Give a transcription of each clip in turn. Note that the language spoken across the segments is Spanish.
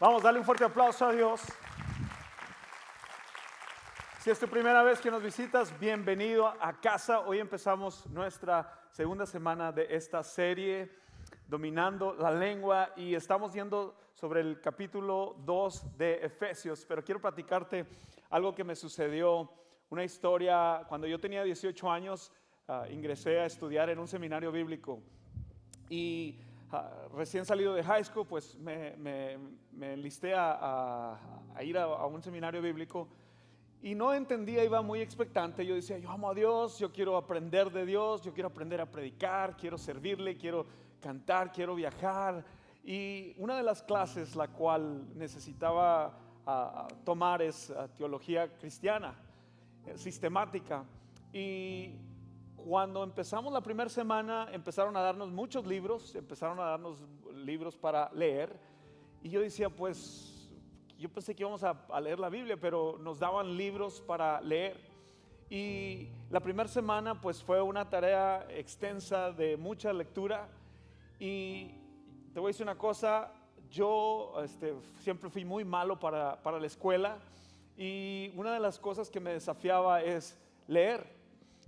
Vamos, dale un fuerte aplauso a Dios. Si es tu primera vez que nos visitas, bienvenido a casa. Hoy empezamos nuestra segunda semana de esta serie, Dominando la Lengua, y estamos yendo sobre el capítulo 2 de Efesios. Pero quiero platicarte algo que me sucedió, una historia. Cuando yo tenía 18 años, ingresé a estudiar en un seminario bíblico. Y recién salido de high school, pues me enlisté a ir a un seminario bíblico. Y no entendía, iba muy expectante. Yo decía, yo amo a Dios, yo quiero aprender de Dios, yo quiero aprender a predicar, quiero servirle, quiero cantar, quiero viajar. Y una de las clases la cual necesitaba tomar es teología cristiana, sistemática. Y cuando empezamos la primera semana, empezaron a darnos muchos libros, empezaron a darnos libros para leer. Y yo decía, pues, yo pensé que íbamos a leer la Biblia, pero nos daban libros para leer. Y la primera semana, pues, fue una tarea extensa de mucha lectura. Y te voy a decir una cosa, yo siempre fui muy malo para la escuela. Y una de las cosas que me desafiaba es leer.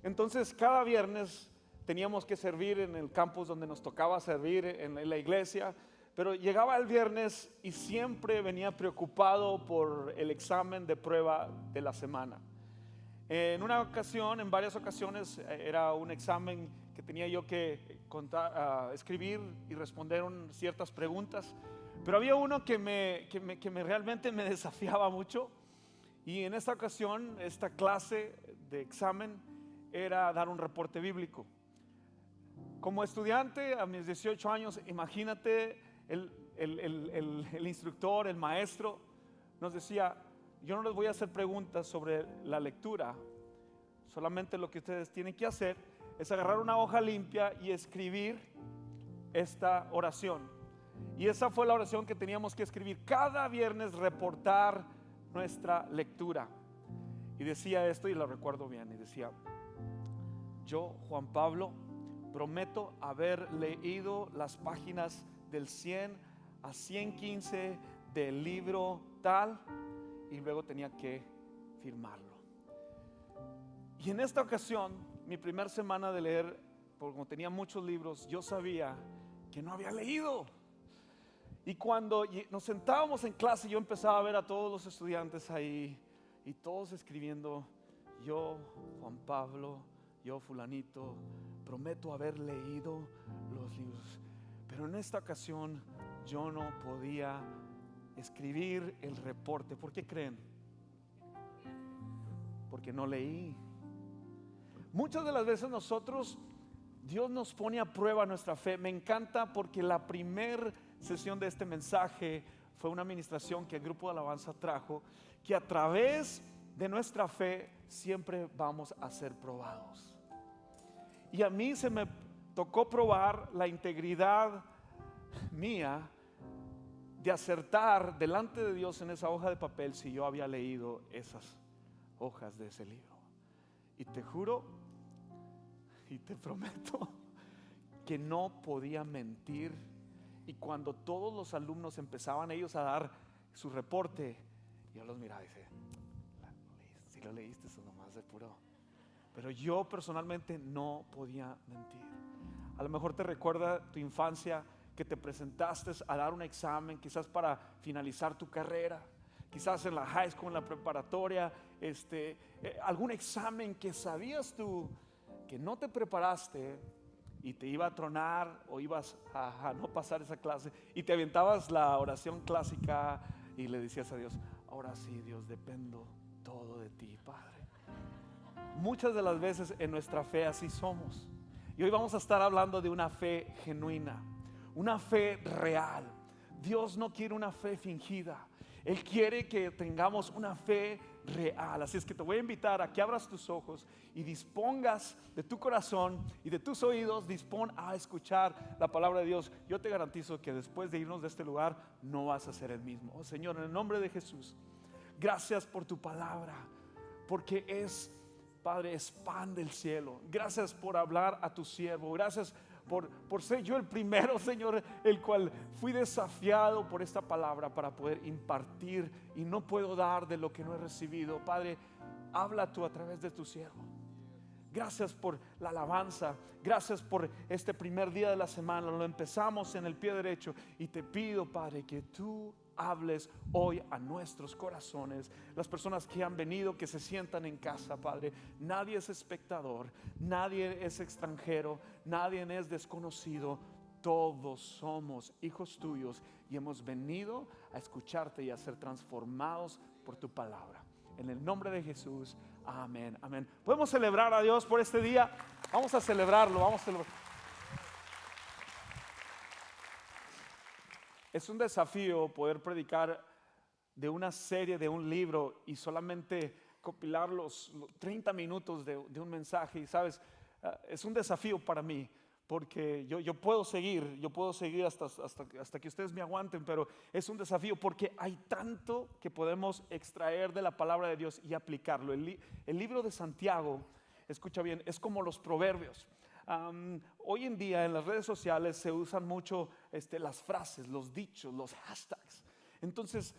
Entonces cada viernes teníamos que servir en el campus donde nos tocaba servir en la iglesia, pero llegaba el viernes y siempre venía preocupado por el examen de prueba de la semana. En una ocasión, en varias ocasiones, era un examen que tenía yo que escribir y responder ciertas preguntas, pero había uno que realmente me desafiaba mucho. Y en esta ocasión, esta clase de examen era dar un reporte bíblico. Como estudiante a mis 18 años, imagínate, el instructor, el maestro nos decía, yo no les voy a hacer preguntas sobre la lectura, solamente lo que ustedes tienen que hacer es agarrar una hoja limpia y escribir esta oración. Y esa fue la oración que teníamos que escribir cada viernes, reportar nuestra lectura. Y decía esto, y lo recuerdo bien, y decía, yo, Juan Pablo, prometo haber leído las páginas del 100 a 115 del libro tal, y luego tenía que firmarlo. Y en esta ocasión, mi primera semana de leer, porque como tenía muchos libros, yo sabía que no había leído. Y cuando nos sentábamos en clase, yo empezaba a ver a todos los estudiantes ahí, y todos escribiendo, yo, Juan Pablo, yo, fulanito, prometo haber leído los libros. Pero en esta ocasión yo no podía escribir el reporte. ¿Por qué creen? Porque no leí. Muchas de las veces nosotros, Dios nos pone a prueba nuestra fe. Me encanta porque la primera sesión de este mensaje fue una administración que el grupo de alabanza trajo, que a través de nuestra fe siempre vamos a ser probados. Y a mí se me tocó probar la integridad mía de acertar delante de Dios en esa hoja de papel si yo había leído esas hojas de ese libro. Y te juro y te prometo que no podía mentir. Y cuando todos los alumnos empezaban ellos a dar su reporte, yo los miraba y decía, si lo leíste, eso nomás de puro. Pero yo personalmente no podía mentir. A lo mejor te recuerda tu infancia, que te presentaste a dar un examen, quizás para finalizar tu carrera, quizás en la high school, en la preparatoria, algún examen que sabías tú que no te preparaste y te iba a tronar o ibas a no pasar esa clase, y te aventabas la oración clásica y le decías a Dios, ahora sí, Dios, dependo todo de ti, Padre. Muchas de las veces en nuestra fe así somos. Y hoy vamos a estar hablando de una fe genuina, una fe real. Dios no quiere una fe fingida. Él quiere que tengamos una fe real. Así es que te voy a invitar a que abras tus ojos y dispongas de tu corazón y de tus oídos, dispón a escuchar la palabra de Dios. Yo te garantizo que después de irnos de este lugar no vas a ser el mismo. Oh Señor, en el nombre de Jesús, gracias por tu palabra, porque es, Padre, es pan del cielo. Gracias por hablar a tu siervo. Gracias por ser yo el primero, Señor, el cual fui desafiado por esta palabra para poder impartir, y no puedo dar de lo que no he recibido. Padre, habla tú a través de tu siervo. Gracias por la alabanza, gracias por este primer día de la semana. Lo empezamos en el pie derecho y te pido, Padre, que tú hables hoy a nuestros corazones. Las personas que han venido, que se sientan en casa, Padre. Nadie es espectador, nadie es extranjero, nadie es desconocido. Todos somos hijos tuyos y hemos venido a escucharte y a ser transformados por tu palabra. En el nombre de Jesús, amén, amén. Podemos celebrar a Dios por este día. Vamos a celebrarlo, vamos a celebrar. Es un desafío poder predicar de una serie, de un libro, y solamente compilar los 30 minutos de un mensaje. Y sabes, es un desafío para mí, porque yo puedo seguir hasta que ustedes me aguanten, pero es un desafío porque hay tanto que podemos extraer de la palabra de Dios y aplicarlo. El libro de Santiago, escucha bien, es como los proverbios. Hoy en día en las redes sociales se usan mucho las frases, los dichos, los hashtags. Entonces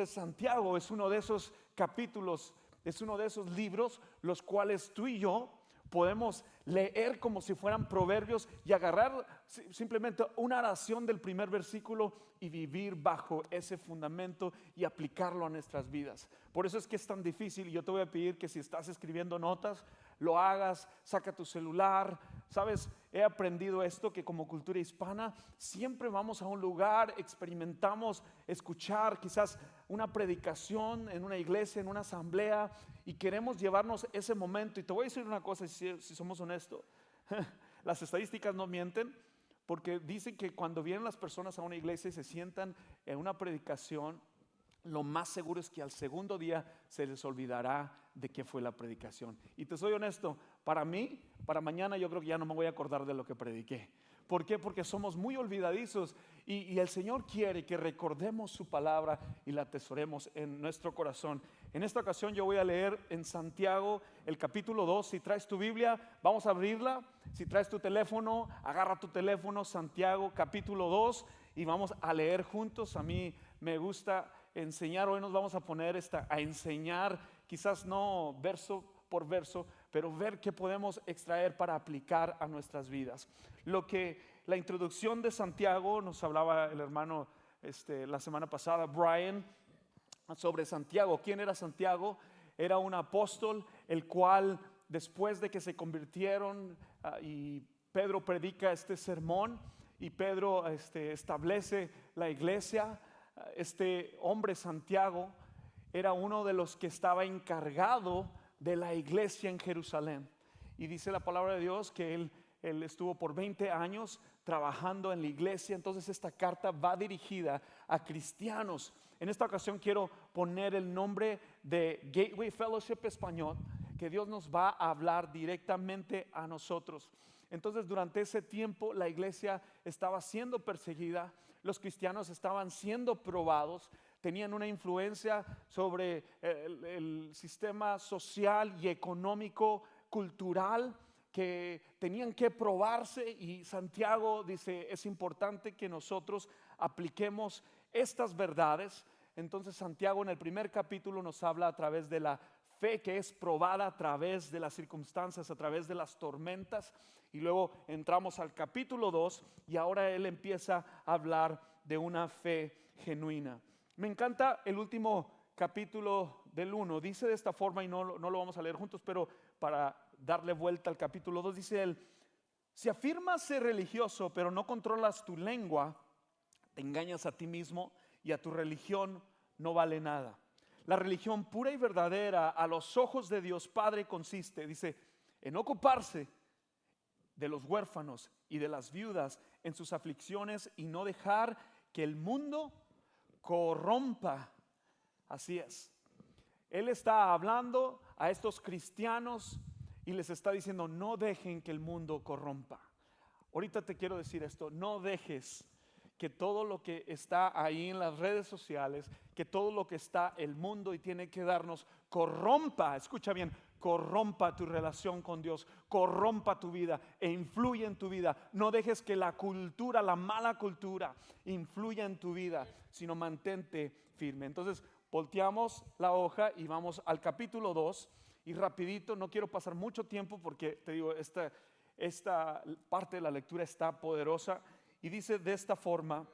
Santiago es uno de esos capítulos, es uno de esos libros los cuales tú y yo podemos leer como si fueran proverbios y agarrar simplemente una oración del primer versículo y vivir bajo ese fundamento y aplicarlo a nuestras vidas. Por eso es que es tan difícil, y yo te voy a pedir que si estás escribiendo notas, lo hagas, saca tu celular. Sabes, he aprendido esto, que como cultura hispana siempre vamos a un lugar, experimentamos escuchar quizás una predicación en una iglesia, en una asamblea, y queremos llevarnos ese momento. Y te voy a decir una cosa, si somos honestos, las estadísticas no mienten, porque dicen que cuando vienen las personas a una iglesia y se sientan en una predicación, lo más seguro es que al segundo día se les olvidará de qué fue la predicación. Y te soy honesto, para mí, para mañana yo creo que ya no me voy a acordar de lo que prediqué. ¿Por qué? Porque somos muy olvidadizos, y el Señor quiere que recordemos su palabra y la atesoremos en nuestro corazón. En esta ocasión yo voy a leer en Santiago el capítulo 2. Si traes tu Biblia, vamos a abrirla. Si traes tu teléfono, agarra tu teléfono, Santiago capítulo 2, y vamos a leer juntos. A mí me gusta enseñar. Hoy nos vamos a poner a enseñar, quizás no verso por verso, pero ver qué podemos extraer para aplicar a nuestras vidas. La introducción de Santiago, nos hablaba el hermano la semana pasada, Brian, sobre Santiago. ¿Quién era Santiago? Era un apóstol, el cual después de que se convirtieron, y Pedro predica este sermón, y Pedro establece la iglesia. Este hombre Santiago era uno de los que estaba encargado de la iglesia en Jerusalén, y dice la palabra de Dios que él estuvo por 20 años trabajando en la iglesia. Entonces esta carta va dirigida a cristianos. En esta ocasión quiero poner el nombre de Gateway Fellowship Español, que Dios nos va a hablar directamente a nosotros. Entonces durante ese tiempo la iglesia estaba siendo perseguida, los cristianos estaban siendo probados, tenían una influencia sobre el sistema social y económico, cultural, que tenían que probarse. Y Santiago dice, es importante que nosotros apliquemos estas verdades. Entonces Santiago en el primer capítulo nos habla a través de la fe que es probada a través de las circunstancias, a través de las tormentas. Y luego entramos al capítulo 2 y ahora él empieza a hablar de una fe genuina. Me encanta el último capítulo del 1. Dice de esta forma, y no lo vamos a leer juntos, pero para darle vuelta al capítulo 2, dice él: si afirmas ser religioso pero no controlas tu lengua, te engañas a ti mismo y a tu religión no vale nada. La religión pura y verdadera a los ojos de Dios Padre consiste, dice, en ocuparse de los huérfanos y de las viudas en sus aflicciones y no dejar que el mundo corrompa. Así es. Él está hablando a estos cristianos y les está diciendo: no dejen que el mundo corrompa. Ahorita te quiero decir esto: no dejes que todo lo que está ahí en las redes sociales, que todo lo que está el mundo y tiene que darnos, corrompa, escucha bien, corrompa tu relación con Dios, corrompa tu vida e influye en tu vida. No dejes que la cultura, la mala cultura, influya en tu vida, sino mantente firme. Entonces, volteamos la hoja y vamos al capítulo 2. Y rapidito, no quiero pasar mucho tiempo porque te digo, esta parte de la lectura está poderosa. Y dice de esta forma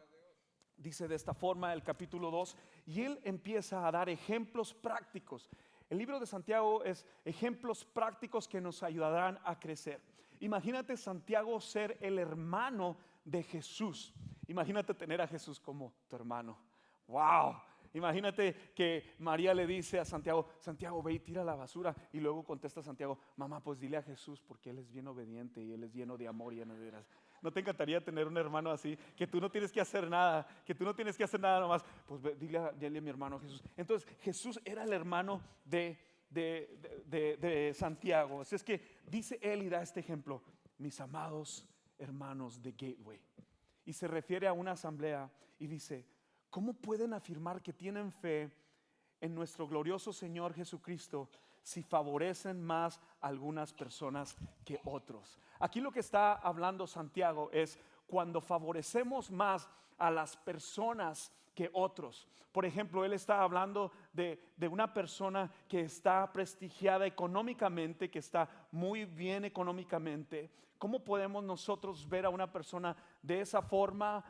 el capítulo 2, y él empieza a dar ejemplos prácticos. El libro de Santiago es ejemplos prácticos que nos ayudarán a crecer. Imagínate Santiago ser el hermano de Jesús. Imagínate tener a Jesús como tu hermano. ¡Wow! Imagínate que María le dice a Santiago, Santiago, ve y tira la basura. Y luego contesta Santiago, mamá, pues dile a Jesús porque él es bien obediente y él es lleno de amor y lleno de veras. ¿No te encantaría tener un hermano así? Que tú no tienes que hacer nada, nomás. Pues dile a mi hermano Jesús. Entonces Jesús era el hermano de Santiago. Así es que dice él y da este ejemplo, mis amados hermanos de Gateway. Y se refiere a una asamblea y dice, ¿cómo pueden afirmar que tienen fe en nuestro glorioso Señor Jesucristo si favorecen más a algunas personas que otros? Aquí lo que está hablando Santiago es cuando favorecemos más a las personas que otros. Por ejemplo, él está hablando de una persona que está prestigiada económicamente, que está muy bien económicamente. ¿Cómo podemos nosotros ver a una persona de esa forma,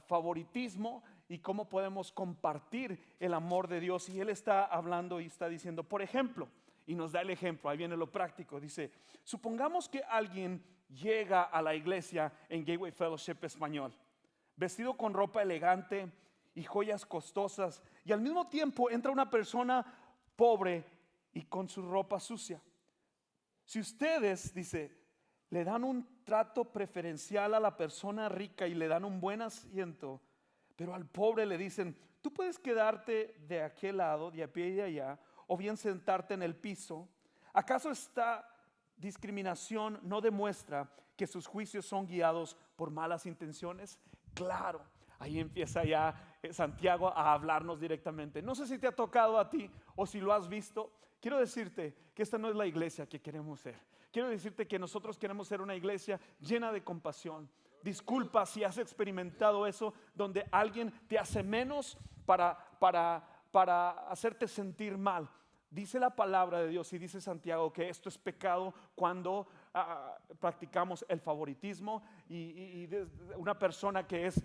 favoritismo? Y cómo podemos compartir el amor de Dios. Y él está hablando y está diciendo, por ejemplo, y nos da el ejemplo, ahí viene lo práctico, dice, supongamos que alguien llega a la iglesia en Gateway Fellowship Español, vestido con ropa elegante y joyas costosas, y al mismo tiempo entra una persona pobre y con su ropa sucia. Si ustedes, dice, le dan un trato preferencial a la persona rica y le dan un buen asiento, pero al pobre le dicen, tú puedes quedarte de aquel lado, de a pie y de allá, o bien sentarte en el piso. ¿Acaso esta discriminación no demuestra que sus juicios son guiados por malas intenciones? Claro, ahí empieza ya Santiago a hablarnos directamente. No sé si te ha tocado a ti o si lo has visto. Quiero decirte que esta no es la iglesia que queremos ser. Quiero decirte que nosotros queremos ser una iglesia llena de compasión. Disculpa si has experimentado eso, donde alguien te hace menos para hacerte sentir mal. Dice la palabra de Dios y dice Santiago que esto es pecado cuando practicamos el favoritismo y una persona que es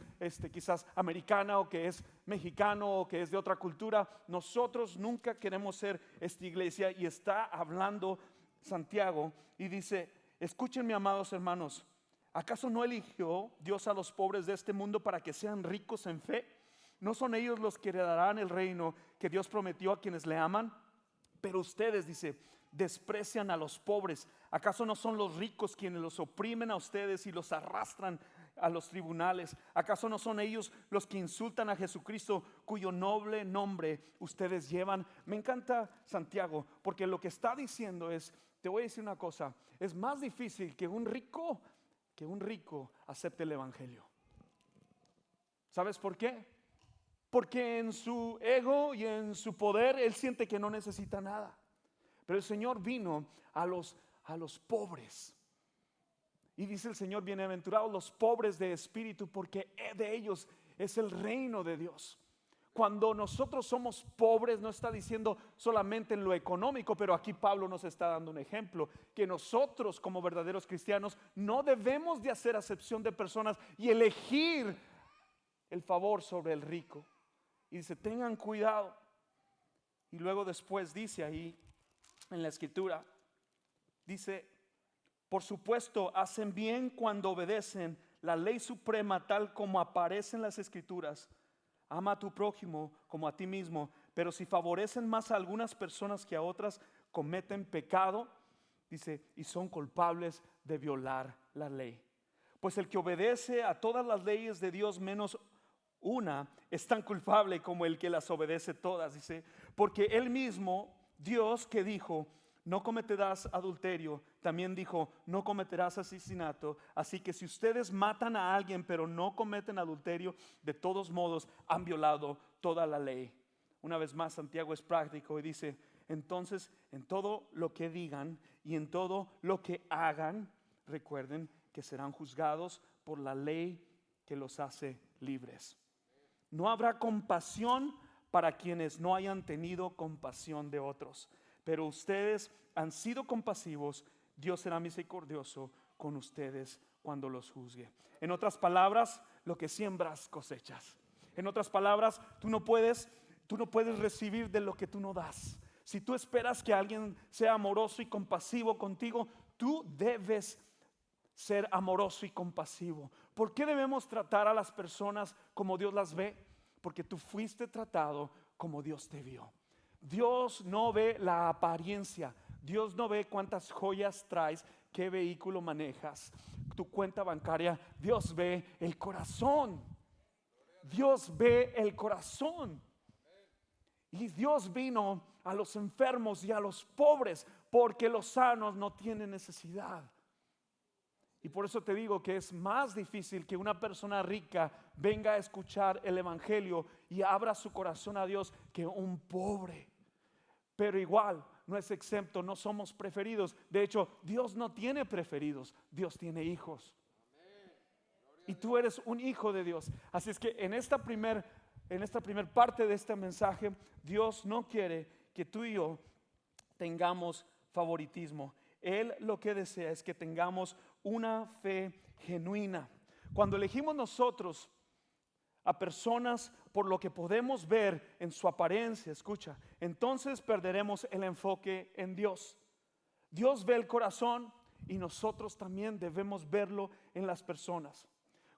quizás americana o que es mexicano o que es de otra cultura. Nosotros nunca queremos ser esta iglesia, y está hablando Santiago y dice, escúchenme, amados hermanos, ¿acaso no eligió Dios a los pobres de este mundo para que sean ricos en fe? ¿No son ellos los que heredarán el reino que Dios prometió a quienes le aman? Pero ustedes, dice, desprecian a los pobres. ¿Acaso no son los ricos quienes los oprimen a ustedes y los arrastran a los tribunales? ¿Acaso no son ellos los que insultan a Jesucristo, cuyo noble nombre ustedes llevan? Me encanta Santiago, porque lo que está diciendo es, te voy a decir una cosa, es más difícil que un rico acepte el evangelio. ¿Sabes por qué? Porque en su ego y en su poder él siente que no necesita nada. Pero el Señor vino a los pobres. Y dice el Señor, bienaventurados los pobres de espíritu, porque de ellos es el reino de Dios. Cuando nosotros somos pobres, no está diciendo solamente en lo económico, pero aquí Pablo nos está dando un ejemplo, que nosotros como verdaderos cristianos no debemos de hacer acepción de personas y elegir el favor sobre el rico. Y dice, tengan cuidado. Y luego después dice ahí en la escritura, dice, por supuesto hacen bien cuando obedecen la ley suprema tal como aparece en las escrituras. Ama a tu prójimo como a ti mismo. Pero si favorecen más a algunas personas que a otras, cometen pecado, dice, y son culpables de violar la ley. Pues el que obedece a todas las leyes de Dios menos una es tan culpable como el que las obedece todas, dice, porque él mismo, Dios, que dijo, no cometerás adulterio, también dijo, no cometerás asesinato. Así que si ustedes matan a alguien pero no cometen adulterio, de todos modos han violado toda la ley. Una vez más, Santiago es práctico y dice, Entonces, en todo lo que digan y en todo lo que hagan, recuerden que serán juzgados por la ley que los hace libres. No habrá compasión para quienes no hayan tenido compasión de otros, pero ustedes han sido compasivos. Dios será misericordioso con ustedes cuando los juzgue. En otras palabras, lo que siembras cosechas. En otras palabras, tú no puedes recibir de lo que tú no das. Si tú esperas que alguien sea amoroso y compasivo contigo, tú debes ser amoroso y compasivo. ¿Por qué debemos tratar a las personas como Dios las ve? Porque tú fuiste tratado como Dios te vio. Dios no ve la apariencia. Dios no ve cuántas joyas traes, qué vehículo manejas, tu cuenta bancaria. Dios ve el corazón. Dios ve el corazón. Y Dios vino a los enfermos y a los pobres, porque los sanos no tienen necesidad. Y por eso te digo que es más difícil que una persona rica venga a escuchar el evangelio y abra su corazón a Dios que un pobre. Pero igual no es exento, no somos preferidos. De hecho, Dios no tiene preferidos, Dios tiene hijos. Y tú eres un hijo de Dios. Así es que en esta primer parte de este mensaje, Dios no quiere que tú y yo tengamos favoritismo. Él lo que desea es que tengamos una fe genuina. Cuando elegimos nosotros a personas por lo que podemos ver en su apariencia, escucha, entonces perderemos el enfoque en Dios. Dios ve el corazón y nosotros también debemos verlo en las personas.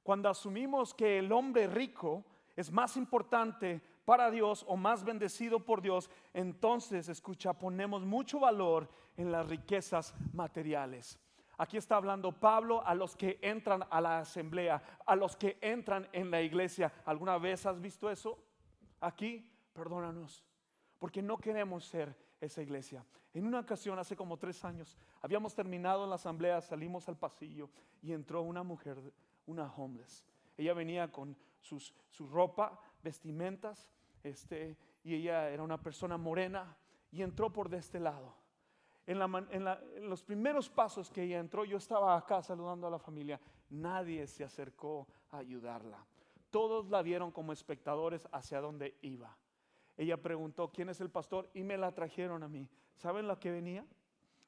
Cuando asumimos que el hombre rico es más importante para Dios o más bendecido por Dios, entonces, escucha, ponemos mucho valor en las riquezas materiales. Aquí está hablando Pablo a los que entran a la asamblea, a los que entran en la iglesia. ¿Alguna vez has visto eso? Aquí, perdónanos, porque no queremos ser esa iglesia. En una ocasión, hace como 3 años, habíamos terminado en la asamblea, salimos al pasillo y entró una mujer, una homeless. Ella venía con su ropa, vestimentas, y ella era una persona morena y entró por de este lado. En los primeros pasos que ella entró, yo estaba acá saludando a la familia. Nadie se acercó a ayudarla. Todos la vieron como espectadores hacia donde iba. Ella preguntó: ¿quién es el pastor? Y me la trajeron a mí. ¿Saben lo que venía?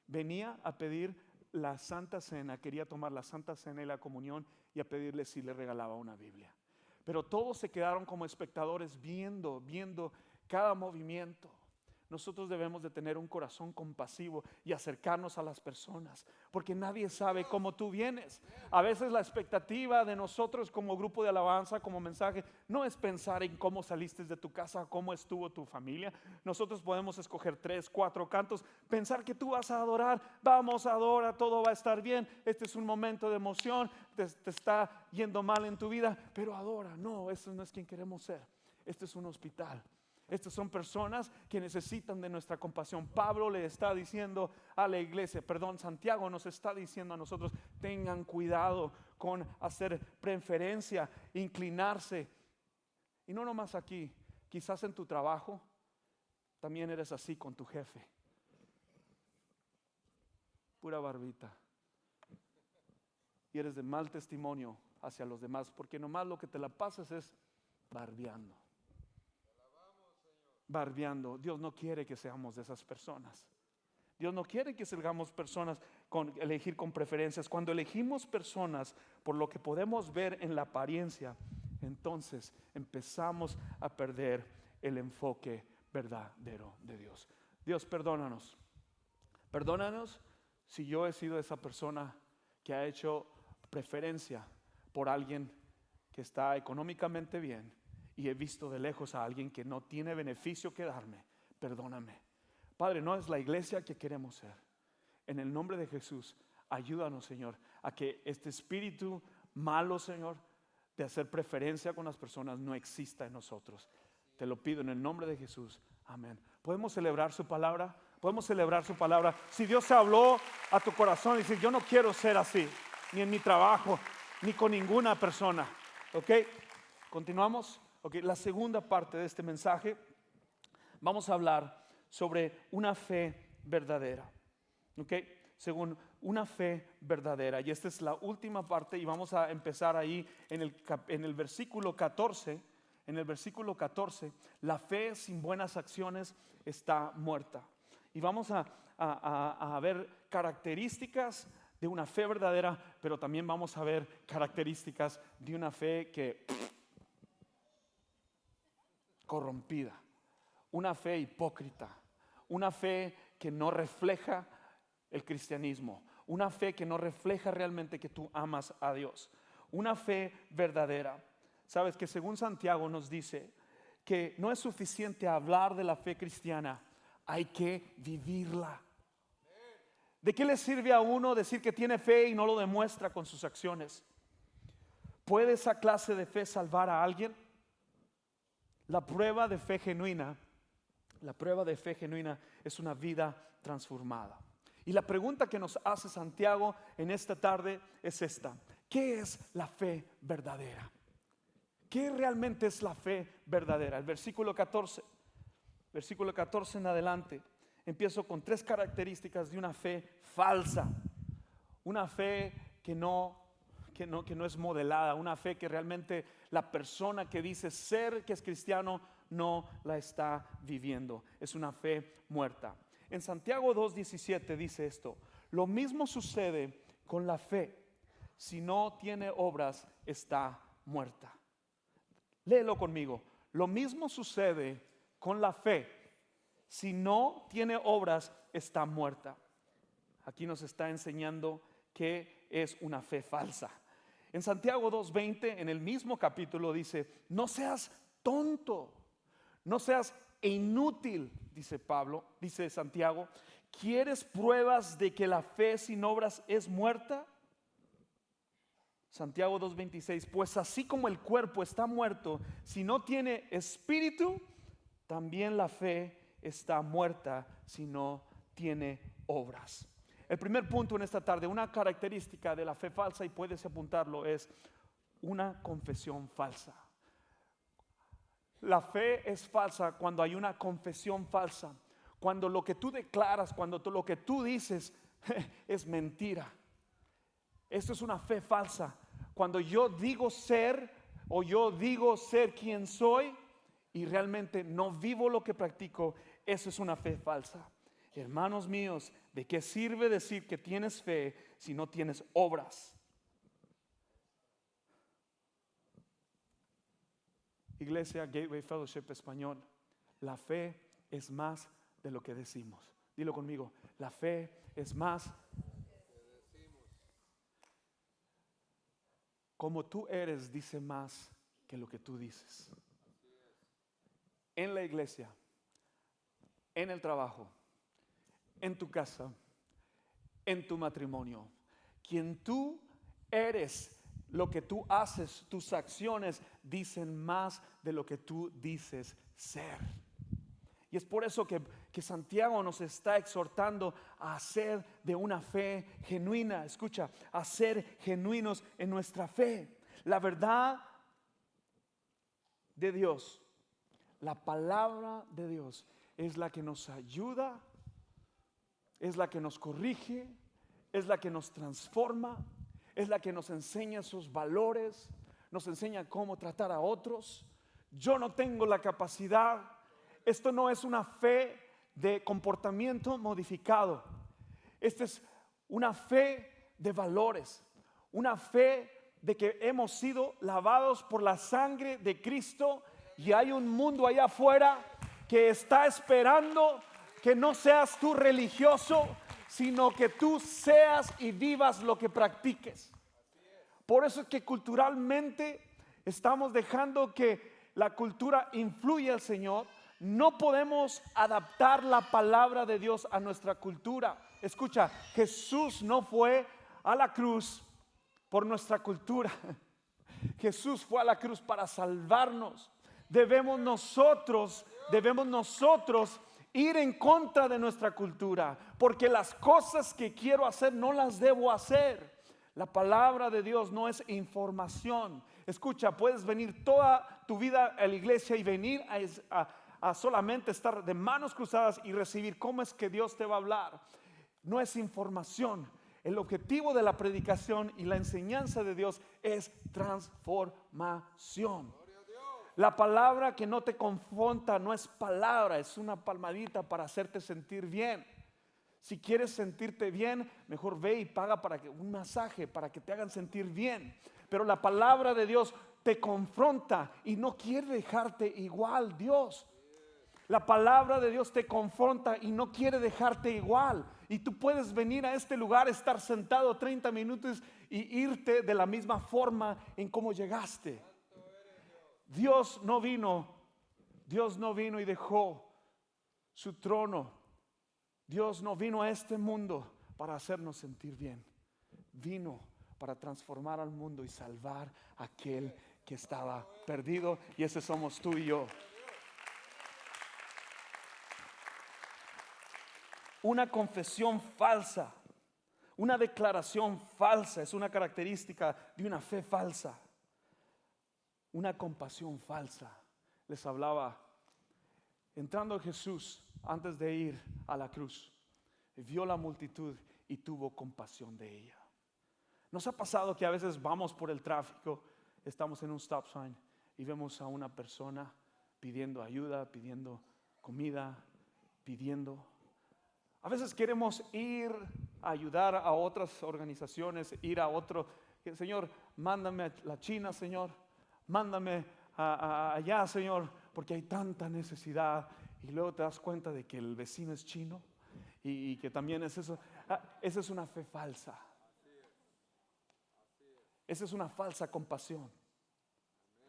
Venía a pedir la Santa Cena, quería tomar la Santa Cena y la comunión y a pedirle si le regalaba una Biblia. Pero todos se quedaron como espectadores viendo cada movimiento. Nosotros debemos de tener un corazón compasivo y acercarnos a las personas, porque nadie sabe cómo tú vienes. A veces la expectativa de nosotros como grupo de alabanza, como mensaje, no es pensar en cómo saliste de tu casa, cómo estuvo tu familia. Nosotros podemos escoger 3, 4 cantos, pensar que tú vas a adorar, vamos a adorar, todo va a estar bien, este es un momento de emoción, te está yendo mal en tu vida, pero adora. No, eso no es quien queremos ser. Este es un hospital. Estas son personas que necesitan de nuestra compasión. Pablo le está diciendo a la iglesia, Santiago nos está diciendo a nosotros: tengan cuidado con hacer preferencia, inclinarse. Y no nomás aquí, quizás en tu trabajo también eres así con tu jefe. Pura barbita. Y eres de mal testimonio hacia los demás, porque nomás lo que te la pasas es barbeando. Dios no quiere que seamos de esas personas. Dios no quiere que seamos personas elegir con preferencias. Cuando elegimos personas por lo que podemos ver en la apariencia, entonces empezamos a perder el enfoque verdadero de Dios. Dios, perdónanos. Perdónanos si yo he sido esa persona que ha hecho preferencia por alguien que está económicamente bien y he visto de lejos a alguien que no tiene beneficio que darme. Perdóname. Padre, no es la iglesia que queremos ser. En el nombre de Jesús, ayúdanos, Señor, a que este espíritu malo, Señor, de hacer preferencia con las personas no exista en nosotros. Te lo pido en el nombre de Jesús. Amén. ¿Podemos celebrar su palabra? Podemos celebrar su palabra. Si Dios se habló a tu corazón y dice: yo no quiero ser así, ni en mi trabajo, ni con ninguna persona. ¿Ok? Continuamos. Ok, la segunda parte de este mensaje, vamos a hablar sobre una fe verdadera. ¿Ok? Según una fe verdadera. Y esta es la última parte y vamos a empezar ahí en el versículo 14. En el versículo 14, la fe sin buenas acciones está muerta. Y vamos a ver características de una fe verdadera, pero también vamos a ver características de una fe que corrompida, una fe hipócrita, una fe que no refleja el cristianismo, una fe que no refleja realmente que tú amas a Dios, una fe verdadera. Sabes que según Santiago nos dice que no es suficiente hablar de la fe cristiana, hay que vivirla. ¿De qué le sirve a uno decir que tiene fe y no lo demuestra con sus acciones? ¿Puede esa clase de fe salvar a alguien? La prueba de fe genuina es una vida transformada. Y la pregunta que nos hace Santiago en esta tarde es esta: ¿qué es la fe verdadera? ¿Qué realmente es la fe verdadera? El versículo 14 en adelante, empiezo con 3 características de una fe falsa, una fe que no es modelada, una fe que realmente la persona que dice ser que es cristiano no la está viviendo. Es una fe muerta. En Santiago 2:17 dice esto: lo mismo sucede con la fe, si no tiene obras está muerta. Léelo conmigo. Lo mismo sucede con la fe, si no tiene obras está muerta. Aquí nos está enseñando que es una fe falsa. En Santiago 2:20, en el mismo capítulo dice: no seas tonto, no seas inútil, dice Santiago. ¿Quieres pruebas de que la fe sin obras es muerta? Santiago 2:26, pues así como el cuerpo está muerto si no tiene espíritu, también la fe está muerta si no tiene obras. El primer punto en esta tarde, una característica de la fe falsa, y puedes apuntarlo, es una confesión falsa. La fe es falsa cuando hay una confesión falsa, cuando lo que tú declaras, cuando lo que tú dices es mentira. Esto es una fe falsa. Cuando yo digo ser o yo digo ser quien soy y realmente no vivo lo que practico, eso es una fe falsa. Hermanos míos, ¿de qué sirve decir que tienes fe si no tienes obras? Iglesia Gateway Fellowship Español, la fe es más de lo que decimos. Dilo conmigo, la fe es más. Como tú eres dice más que lo que tú dices. En la iglesia, en el trabajo, en tu casa, en tu matrimonio. Quien tú eres, lo que tú haces, tus acciones dicen más de lo que tú dices ser. Y es por eso que Santiago nos está exhortando a hacer de una fe genuina. Escucha, a ser genuinos en nuestra fe. La verdad de Dios, la palabra de Dios es la que nos ayuda, es la que nos corrige, es la que nos transforma, es la que nos enseña sus valores, nos enseña cómo tratar a otros. Yo no tengo la capacidad. Esto no es una fe de comportamiento modificado. Esta es una fe de valores, una fe de que hemos sido lavados por la sangre de Cristo y hay un mundo allá afuera que está esperando que no seas tú religioso, sino que tú seas y vivas lo que practiques. Por eso es que culturalmente estamos dejando que la cultura influya al Señor. No podemos adaptar la palabra de Dios a nuestra cultura. Escucha, Jesús no fue a la cruz por nuestra cultura. Jesús fue a la cruz para salvarnos. Debemos nosotros ir en contra de nuestra cultura, porque las cosas que quiero hacer no las debo hacer. La palabra de Dios no es información. Escucha, puedes venir toda tu vida a la iglesia y venir a solamente estar de manos cruzadas y recibir cómo es que Dios te va a hablar. No es información. El objetivo de la predicación y la enseñanza de Dios es transformación. La palabra que no te confronta no es palabra, es una palmadita para hacerte sentir bien. Si quieres sentirte bien, mejor ve y paga un masaje para que te hagan sentir bien. Pero la palabra de Dios te confronta y no quiere dejarte igual, Dios. La palabra de Dios te confronta y no quiere dejarte igual. Y tú puedes venir a este lugar, estar sentado 30 minutos y irte de la misma forma en cómo llegaste. Dios no vino y dejó su trono. Dios no vino a este mundo para hacernos sentir bien. Vino para transformar al mundo y salvar a aquel que estaba perdido, y ese somos tú y yo. Una confesión falsa, una declaración falsa es una característica de una fe falsa. Una compasión falsa. Les hablaba, entrando Jesús antes de ir a la cruz, vio la multitud y tuvo compasión de ella. ¿Nos ha pasado que a veces vamos por el tráfico, estamos en un stop sign y vemos a una persona pidiendo ayuda, pidiendo comida, a veces queremos ir a ayudar a otras organizaciones, ir a otro, Señor, mándame a la China, Señor, mándame allá, Señor, porque hay tanta necesidad. Y luego te das cuenta de que el vecino es chino y que también es eso. Esa es una fe falsa. Esa es una falsa compasión.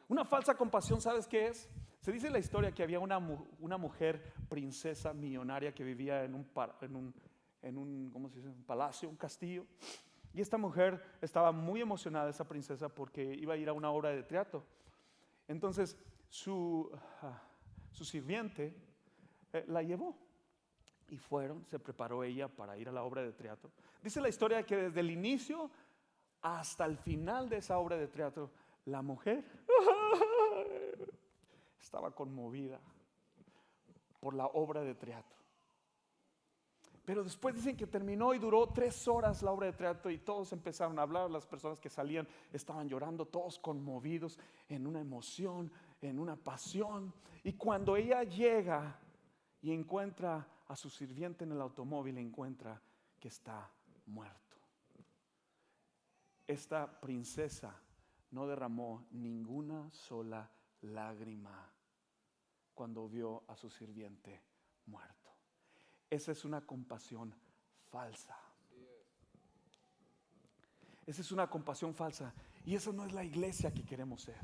Una falsa compasión, ¿sabes qué es? Se dice en la historia que había una mujer princesa millonaria que vivía en un ¿cómo se dice? Un palacio, un castillo. Y esta mujer estaba muy emocionada, esa princesa, porque iba a ir a una obra de teatro. Entonces su sirviente la llevó y se preparó ella para ir a la obra de teatro. Dice la historia que desde el inicio hasta el final de esa obra de teatro, la mujer estaba conmovida por la obra de teatro. Pero después dicen que terminó y duró 3 horas la obra de teatro y todos empezaron a hablar. Las personas que salían estaban llorando, todos conmovidos en una emoción, en una pasión. Y cuando ella llega y encuentra a su sirviente en el automóvil, encuentra que está muerto. Esta princesa no derramó ninguna sola lágrima cuando vio a su sirviente muerto. Esa es una compasión falsa. Esa es una compasión falsa. Y esa no es la iglesia que queremos ser.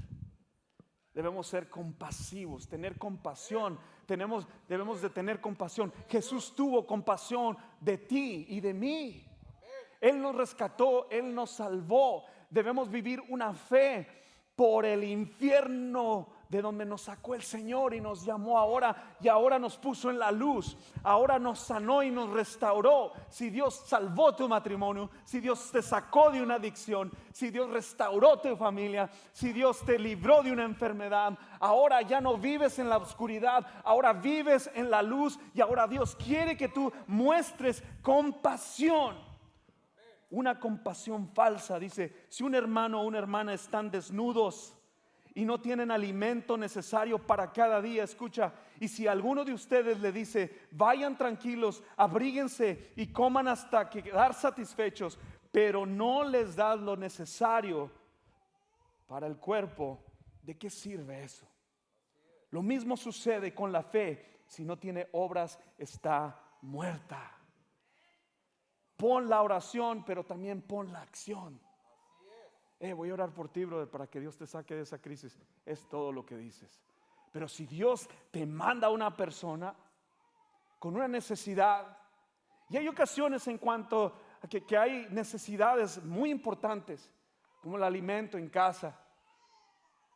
Debemos ser compasivos, tener compasión. Debemos de tener compasión. Jesús tuvo compasión de ti y de mí. Él nos rescató, Él nos salvó. Debemos vivir una fe por el infierno de donde nos sacó el Señor y nos llamó ahora, y ahora nos puso en la luz, ahora nos sanó y nos restauró. Si Dios salvó tu matrimonio, si Dios te sacó de una adicción, si Dios restauró tu familia, si Dios te libró de una enfermedad, ahora ya no vives en la oscuridad, ahora vives en la luz, y ahora Dios quiere que tú muestres compasión. Una compasión falsa dice: si un hermano o una hermana están desnudos y no tienen alimento necesario para cada día, escucha, y si alguno de ustedes le dice: vayan tranquilos, abríguense y coman hasta quedar satisfechos, pero no les das lo necesario para el cuerpo, ¿de qué sirve eso? Lo mismo sucede con la fe. Si no tiene obras, está muerta. Pon la oración, pero también pon la acción. Voy a orar por ti, brother, para que Dios te saque de esa crisis. Es todo lo que dices. Pero si Dios te manda a una persona con una necesidad, y hay ocasiones en cuanto a que hay necesidades muy importantes, como el alimento en casa,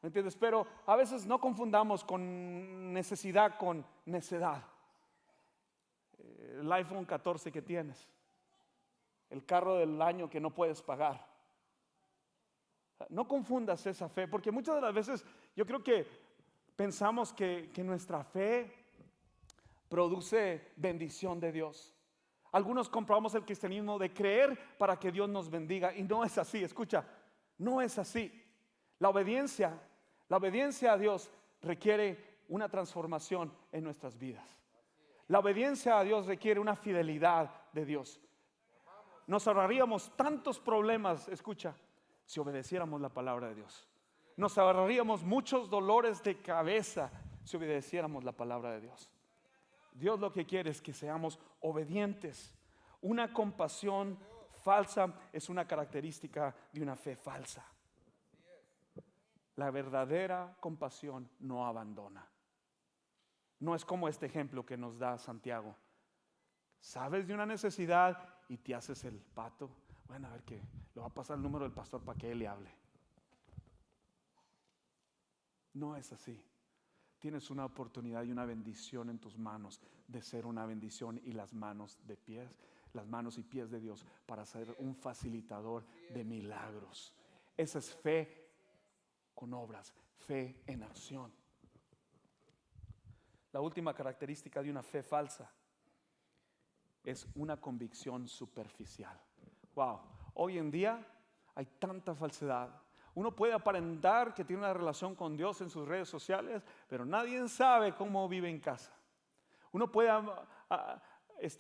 ¿me entiendes? Pero a veces no confundamos con necesidad con necedad. El iPhone 14 que tienes, el carro del año que no puedes pagar. No confundas esa fe, porque muchas de las veces yo creo que pensamos que nuestra fe produce bendición de Dios. Algunos comprobamos el cristianismo de creer para que Dios nos bendiga, y no es así. Escucha, no es así. La obediencia a Dios requiere una transformación en nuestras vidas. La obediencia a Dios requiere una fidelidad de Dios. Nos ahorraríamos tantos problemas, escucha, si obedeciéramos la palabra de Dios. Nos ahorraríamos muchos dolores de cabeza si obedeciéramos la palabra de Dios. Dios lo que quiere es que seamos obedientes. Una compasión falsa es una característica de una fe falsa. La verdadera compasión no abandona. No es como este ejemplo que nos da Santiago. Sabes de una necesidad y te haces el pato. Bueno, a ver que le va a pasar el número del pastor para que él le hable. No es así. Tienes una oportunidad y una bendición en tus manos de ser una bendición, y las manos y pies de Dios para ser un facilitador de milagros. Esa es fe con obras, fe en acción. La última característica de una fe falsa es una convicción superficial. Wow, hoy en día hay tanta falsedad. Uno puede aparentar que tiene una relación con Dios en sus redes sociales, pero nadie sabe cómo vive en casa. Uno puede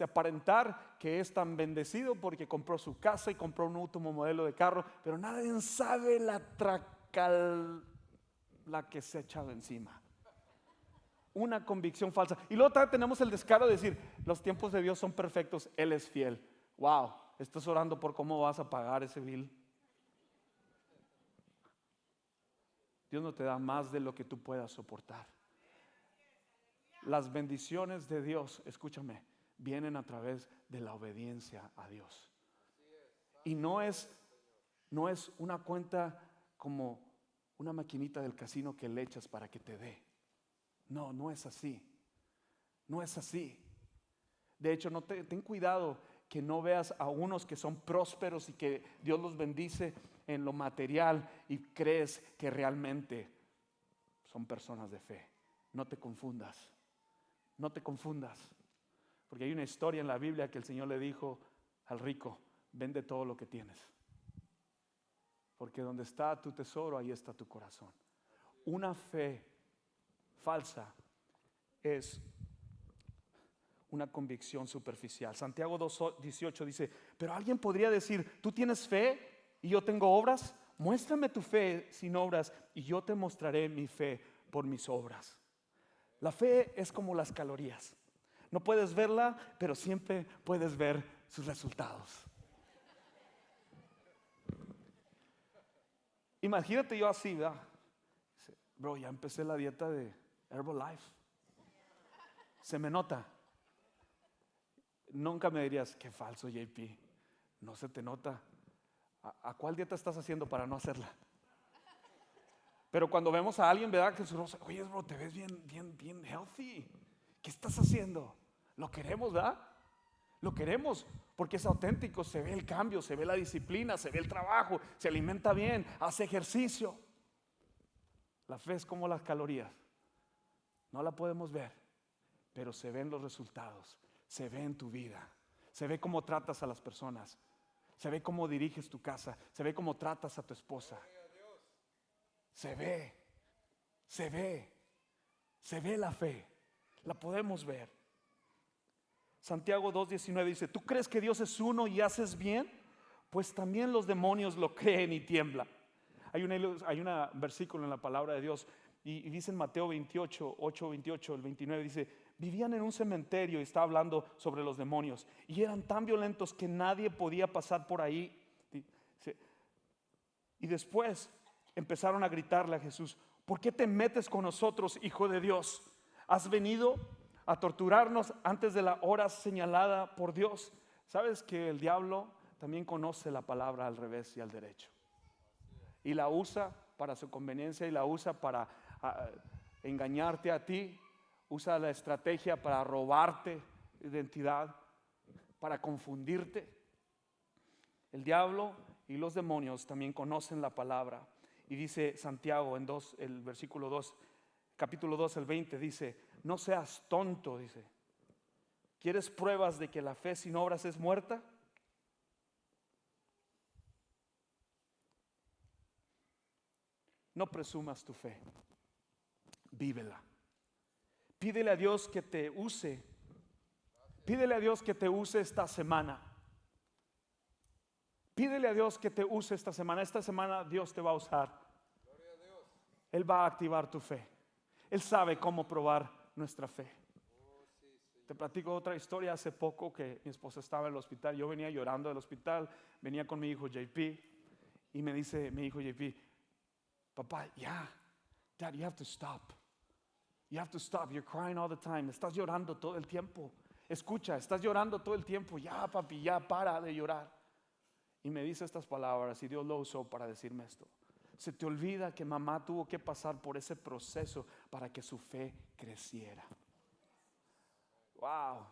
aparentar que es tan bendecido porque compró su casa y compró un último modelo de carro, pero nadie sabe la que se ha echado encima. Una convicción falsa. Y luego también tenemos el descaro de decir: los tiempos de Dios son perfectos, Él es fiel. Wow, estás orando por cómo vas a pagar ese bill. Dios no te da más de lo que tú puedas soportar. Las bendiciones de Dios, escúchame, vienen a través de la obediencia a Dios. Y no es una cuenta como una maquinita del casino que le echas para que te dé. No, no es así. No es así. De hecho, ten cuidado que no veas a unos que son prósperos y que Dios los bendice en lo material y crees que realmente son personas de fe. No te confundas. No te confundas. Porque hay una historia en la Biblia que el Señor le dijo al rico: vende todo lo que tienes. Porque donde está tu tesoro, ahí está tu corazón. Una fe falsa es una convicción superficial. Santiago 2:18 dice: pero alguien podría decir: ¿tú tienes fe y yo tengo obras? Muéstrame tu fe sin obras y yo te mostraré mi fe por mis obras. La fe es como las calorías. No puedes verla, pero siempre puedes ver sus resultados. Imagínate yo así, ¿verdad? Bro, ya empecé la dieta de Herbalife. Se me nota. Nunca me dirías: qué falso, JP. No se te nota. ¿A cuál dieta estás haciendo para no hacerla? Pero cuando vemos a alguien, ¿verdad? Que oye, bro, te ves bien healthy. ¿Qué estás haciendo? Lo queremos, ¿verdad? Lo queremos porque es auténtico. Se ve el cambio, se ve la disciplina, se ve el trabajo, se alimenta bien, hace ejercicio. La fe es como las calorías. No la podemos ver, pero se ven los resultados. Se ve en tu vida. Se ve cómo tratas a las personas. Se ve cómo diriges tu casa. Se ve cómo tratas a tu esposa. Se ve la fe. La podemos ver. Santiago 2:19 dice: ¿tú crees que Dios es uno y haces bien? Pues también los demonios lo creen y tiemblan. Hay un versículo en la palabra de Dios y dice en Mateo 8:28, el 29, dice: vivían en un cementerio, y está hablando sobre los demonios, y eran tan violentos que nadie podía pasar por ahí. Y después empezaron a gritarle a Jesús: ¿por qué te metes con nosotros, Hijo de Dios? ¿Has venido a torturarnos antes de la hora señalada por Dios? ¿Sabes que el diablo también conoce la palabra al revés y al derecho? Y la usa para su conveniencia, y la usa para engañarte a ti. Usa la estrategia para robarte identidad, para confundirte. El diablo y los demonios también conocen la palabra. Y dice Santiago el versículo 2, capítulo 2, el 20, dice: no seas tonto, dice. ¿Quieres pruebas de que la fe sin obras es muerta? No presumas tu fe, vívela. Pídele a Dios que te use. Pídele a Dios que te use esta semana. Pídele a Dios que te use esta semana. Esta semana Dios te va a usar. Él va a activar tu fe. Él sabe cómo probar nuestra fe. Te platico otra historia. Hace poco que mi esposa estaba en el hospital. Yo venía llorando del hospital. Venía con mi hijo JP. Y me dice mi hijo JP: papá, Dad, you have to stop. You have to stop. You're crying all the time. Estás llorando todo el tiempo. Escucha, estás llorando todo el tiempo. Ya, papi, ya para de llorar. Y me dice estas palabras, y Dios lo usó para decirme esto: se te olvida que mamá tuvo que pasar por ese proceso para que su fe creciera. Wow.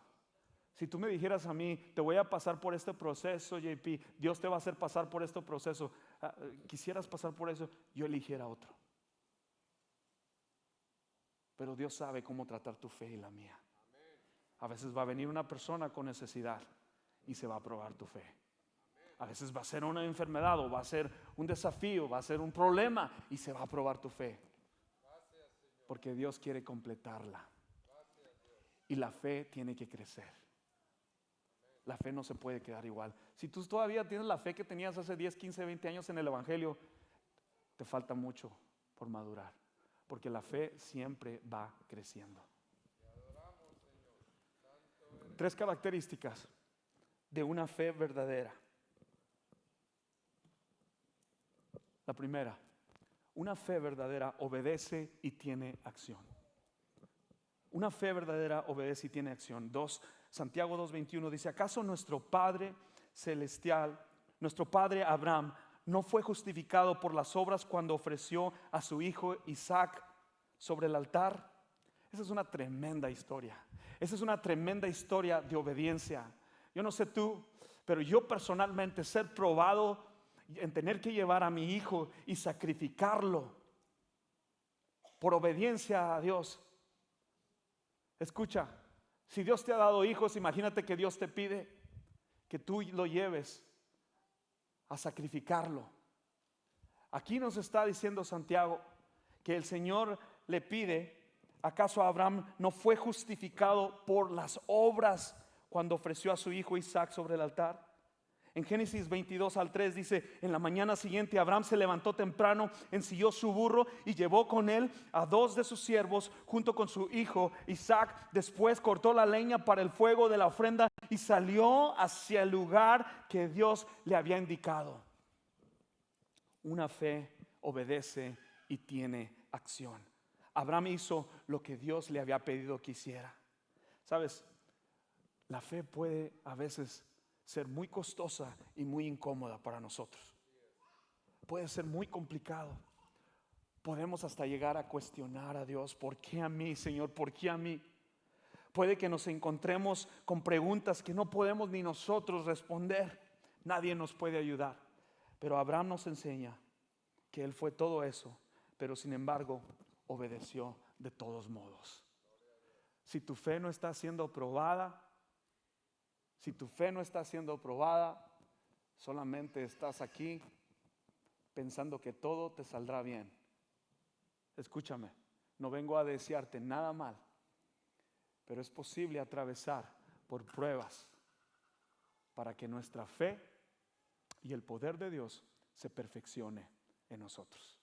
Si tú me dijeras a mí, te voy a pasar por este proceso, JP, Dios te va a hacer pasar por este proceso, quisieras pasar por eso, yo eligiera otro. Pero Dios sabe cómo tratar tu fe y la mía. A veces va a venir una persona con necesidad y se va a probar tu fe. A veces va a ser una enfermedad, o va a ser un desafío, va a ser un problema, y se va a probar tu fe. Porque Dios quiere completarla. Y la fe tiene que crecer. La fe no se puede quedar igual. Si tú todavía tienes la fe que tenías hace 10, 15, 20 años en el Evangelio, te falta mucho por madurar. Porque la fe siempre va creciendo. 3 características de una fe verdadera. La primera: una fe verdadera obedece y tiene acción. Una fe verdadera obedece y tiene acción. Santiago 2:21 dice: ¿acaso nuestro Padre celestial, nuestro Padre Abraham, no fue justificado por las obras cuando ofreció a su hijo Isaac sobre el altar? Esa es una tremenda historia. Esa es una tremenda historia de obediencia. Yo no sé tú, pero yo personalmente, ser probado en tener que llevar a mi hijo y sacrificarlo por obediencia a Dios. Escucha, si Dios te ha dado hijos, imagínate que Dios te pide que tú lo lleves a sacrificarlo. Aquí nos está diciendo Santiago que el Señor le pide: ¿acaso Abraham no fue justificado por las obras cuando ofreció a su hijo Isaac sobre el altar? En Génesis 22:3 dice: en la mañana siguiente Abraham se levantó temprano, ensilló su burro y llevó con él a 2 de sus siervos junto con su hijo Isaac. Después cortó la leña para el fuego de la ofrenda y salió hacia el lugar que Dios le había indicado. Una fe obedece y tiene acción. Abraham hizo lo que Dios le había pedido que hiciera. ¿Sabes? La fe puede a veces ser muy costosa y muy incómoda para nosotros. Puede ser muy complicado. Podemos hasta llegar a cuestionar a Dios: ¿por qué a mí, Señor? ¿Por qué a mí? Puede que nos encontremos con preguntas que no podemos ni nosotros responder. Nadie nos puede ayudar. Pero Abraham nos enseña que él fue todo eso, pero sin embargo obedeció de todos modos. Si tu fe no está siendo probada, solamente estás aquí pensando que todo te saldrá bien. Escúchame, no vengo a desearte nada mal, pero es posible atravesar por pruebas para que nuestra fe y el poder de Dios se perfeccione en nosotros.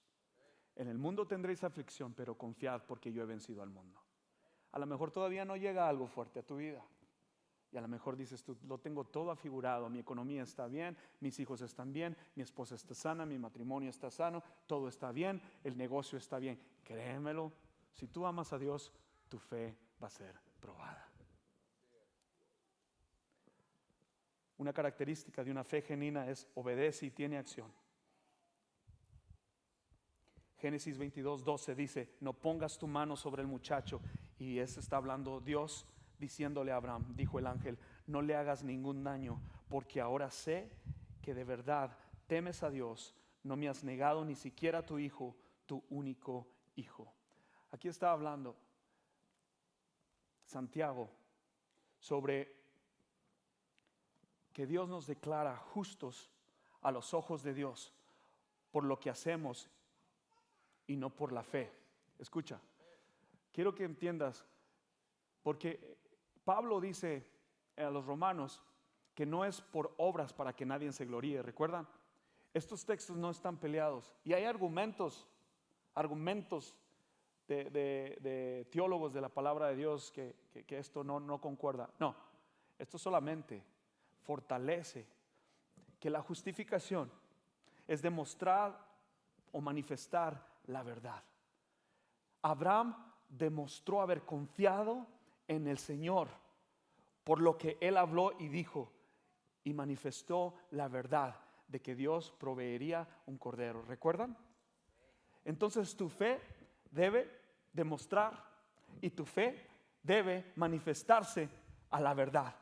En el mundo tendréis aflicción, pero confiad, porque yo he vencido al mundo. A lo mejor todavía no llega algo fuerte a tu vida. Y a lo mejor dices tú: lo tengo todo afigurado, mi economía está bien, mis hijos están bien, mi esposa está sana, mi matrimonio está sano, todo está bien, el negocio está bien. Créemelo, si tú amas a Dios, tu fe va a ser probada. Una característica de una fe genuina es: obedece y tiene acción. Génesis 22:12 dice: no pongas tu mano sobre el muchacho. Y eso está hablando Dios diciéndole a Abraham. Dijo el ángel: no le hagas ningún daño, porque ahora sé que de verdad temes a Dios. No me has negado ni siquiera a tu hijo, tu único hijo. Aquí está hablando Santiago sobre que Dios nos declara justos a los ojos de Dios por lo que hacemos y no por la fe. Escucha, quiero que entiendas, porque Pablo dice a los romanos que no es por obras para que nadie se gloríe. ¿Recuerdan? Estos textos no están peleados y hay argumentos de teólogos de la palabra de Dios que esto no concuerda. No, esto solamente fortalece que la justificación es demostrar o manifestar la verdad. Abraham demostró haber confiado en el Señor por lo que él habló y dijo, y manifestó la verdad de que Dios proveería un cordero. ¿Recuerdan? Entonces tu fe debe demostrar y tu fe debe manifestarse a la verdad.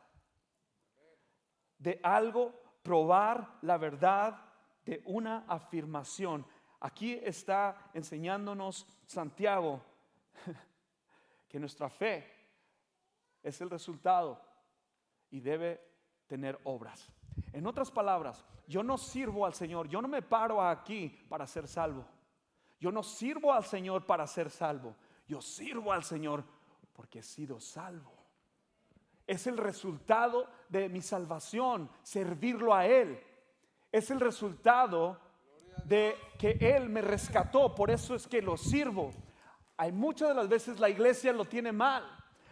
De algo, probar la verdad de una afirmación. Aquí está enseñándonos Santiago que nuestra fe es el resultado y debe tener obras. En otras palabras, yo no sirvo al Señor, yo no me paro aquí para ser salvo. Yo no sirvo al Señor para ser salvo. Yo sirvo al Señor porque he sido salvo. Es el resultado de mi salvación, servirlo a Él. Es el resultado de que Él me rescató, por eso es que lo sirvo. Hay muchas de las veces la iglesia lo tiene mal.